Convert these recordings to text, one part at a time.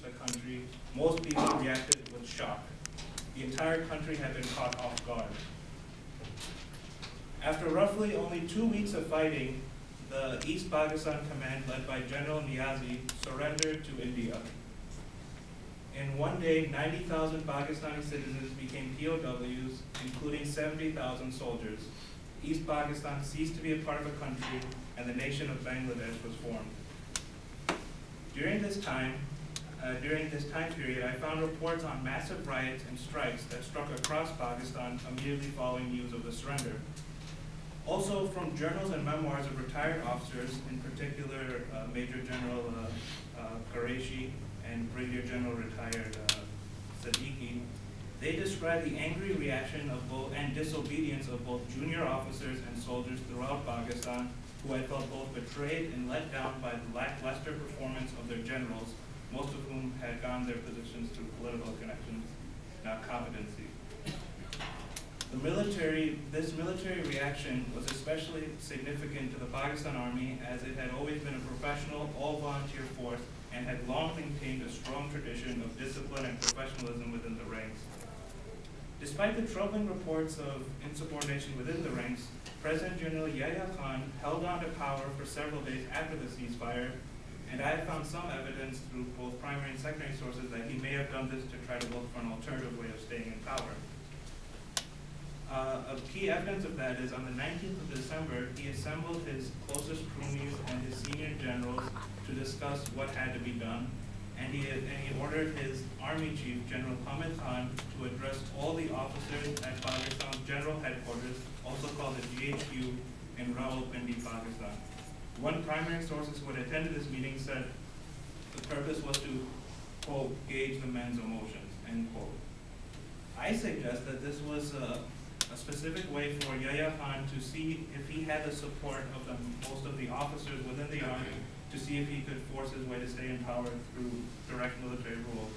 the country, most people reacted with shock. The entire country had been caught off guard. After roughly only 2 weeks of fighting, the East Pakistan Command, led by General Niazi, surrendered to India. In one day, 90,000 Pakistani citizens became POWs, including 70,000 soldiers. East Pakistan ceased to be a part of a country, and the nation of Bangladesh was formed. During this time period, I found reports on massive riots and strikes that struck across Pakistan immediately following news of the surrender. Also, from journals and memoirs of retired officers, in particular Major General Qureshi and Brigadier General retired Siddiqui, they described the angry reaction of both and disobedience of both junior officers and soldiers throughout Pakistan, who had felt both betrayed and let down by the lackluster performance of their generals, most of whom had gotten their positions through political connections, not competency. This military reaction was especially significant to the Pakistan Army, as it had always been a professional, all-volunteer force and had long maintained a strong tradition of discipline and professionalism within the ranks. Despite the troubling reports of insubordination within the ranks, President General Yahya Khan held on to power for several days after the ceasefire, and I have found some evidence through both primary and secondary sources that he may have done this to try to look for an alternative way of staying in power. A key evidence of that is on the 19th of December, he assembled his closest cronies and his senior generals to discuss what had to be done, and he ordered his army chief, General Hamid Khan, to address all the officers at Pakistan's general headquarters, also called the GHQ, in Rawalpindi, Pakistan. One primary source who had attended this meeting said the purpose was to, quote, gauge the men's emotions, end quote. I suggest that this was a specific way for Yahya Khan to see if he had the support of most of the officers within the army, to see if he could force his way to stay in power through direct military rule.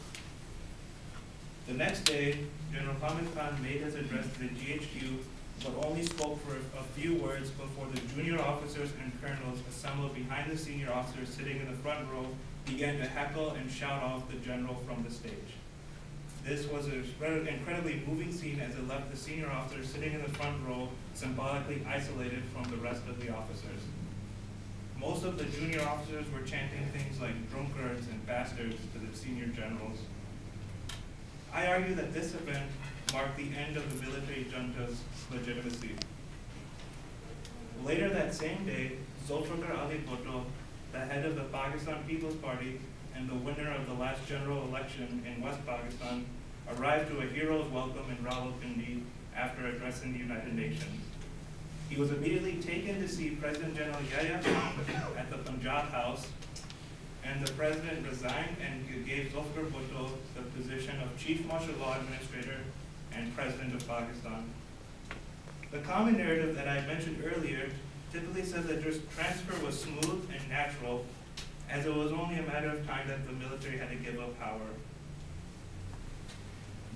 The next day, General Hamid Khan made his address to the GHQ, but only spoke for a few words before the junior officers and colonels assembled behind the senior officers sitting in the front row began to heckle and shout off the general from the stage. This was an incredibly moving scene, as it left the senior officers sitting in the front row symbolically isolated from the rest of the officers. Most of the junior officers were chanting things like drunkards and bastards to the senior generals. I argue that this event marked the end of the military junta's legitimacy. Later that same day, Zulfikar Ali Bhutto, the head of the Pakistan People's Party and the winner of the last general election in West Pakistan, arrived to a hero's welcome in Rawalpindi after addressing the United Nations. He was immediately taken to see President General Yahya Khan at the Punjab House, and the president resigned and gave Zulfikar Bhutto the position of Chief Martial Law Administrator and President of Pakistan. The common narrative that I mentioned earlier typically says that this transfer was smooth and natural, as it was only a matter of time that the military had to give up power.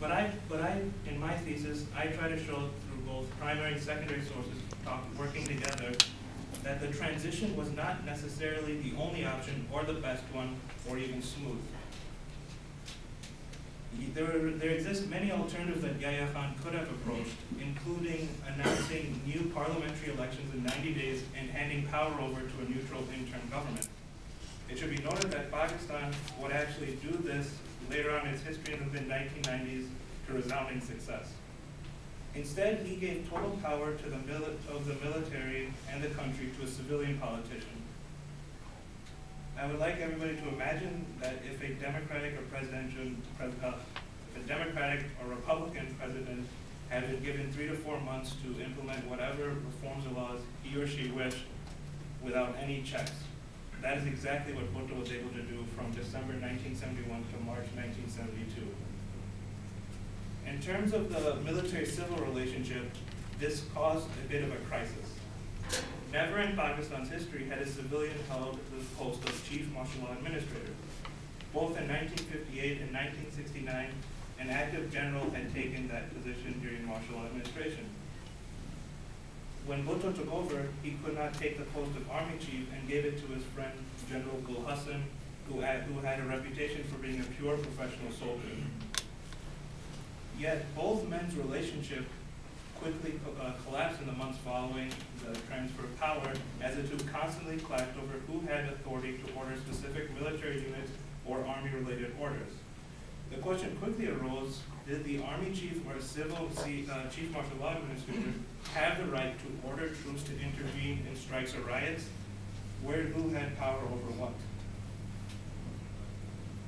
But in my thesis, I try to show through both primary and secondary sources working together that the transition was not necessarily the only option or the best one or even smooth. There exist many alternatives that Yahya Khan could have approached, including announcing new parliamentary elections in 90 days and handing power over to a neutral interim government. It should be noted that Pakistan would actually do this later on in its history in the mid-1990s to resounding success. Instead, he gave total power to the military and the country to a civilian politician. I would like everybody to imagine that if a Democratic or Republican president had been given 3 to 4 months to implement whatever reforms or laws he or she wished without any checks. That is exactly what Bhutto was able to do from December 1971 to March 1972. In terms of the military-civil relationship, this caused a bit of a crisis. Never in Pakistan's history had a civilian held the post of Chief Martial Law Administrator. Both in 1958 and 1969, an active general had taken that position during martial law administration. When Bhutto took over, he could not take the post of Army Chief and gave it to his friend General Gul Hassan, who had a reputation for being a pure professional soldier. Yet both men's relationship quickly collapsed in the months following the transfer of power, as the two constantly clashed over who had authority to order specific military units or army-related orders. The question quickly arose, did the Army Chief or Civil Chief Martial Law Administrator have the right to order troops to intervene in strikes or riots? Who had power over what?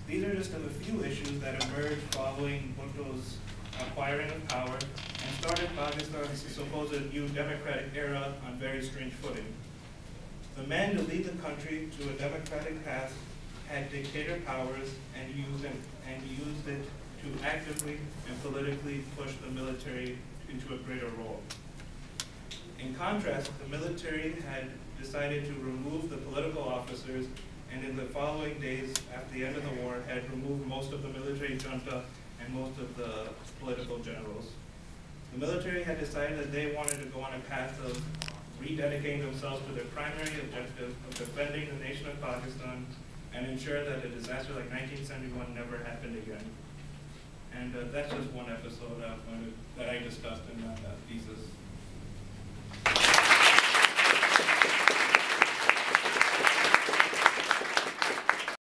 These are just a few issues that emerged following Bhutto's acquiring of power and started Pakistan's supposed new democratic era on very strange footing. The men to lead the country to a democratic path had dictator powers and used it to actively and politically push the military into a greater role. In contrast, the military had decided to remove the political officers, and in the following days after the end of the war had removed most of the military junta and most of the political generals. The military had decided that they wanted to go on a path of rededicating themselves to their primary objective of defending the nation of Pakistan and ensure that a disaster like 1971 never happened again. And that's just one episode that I discussed in my thesis.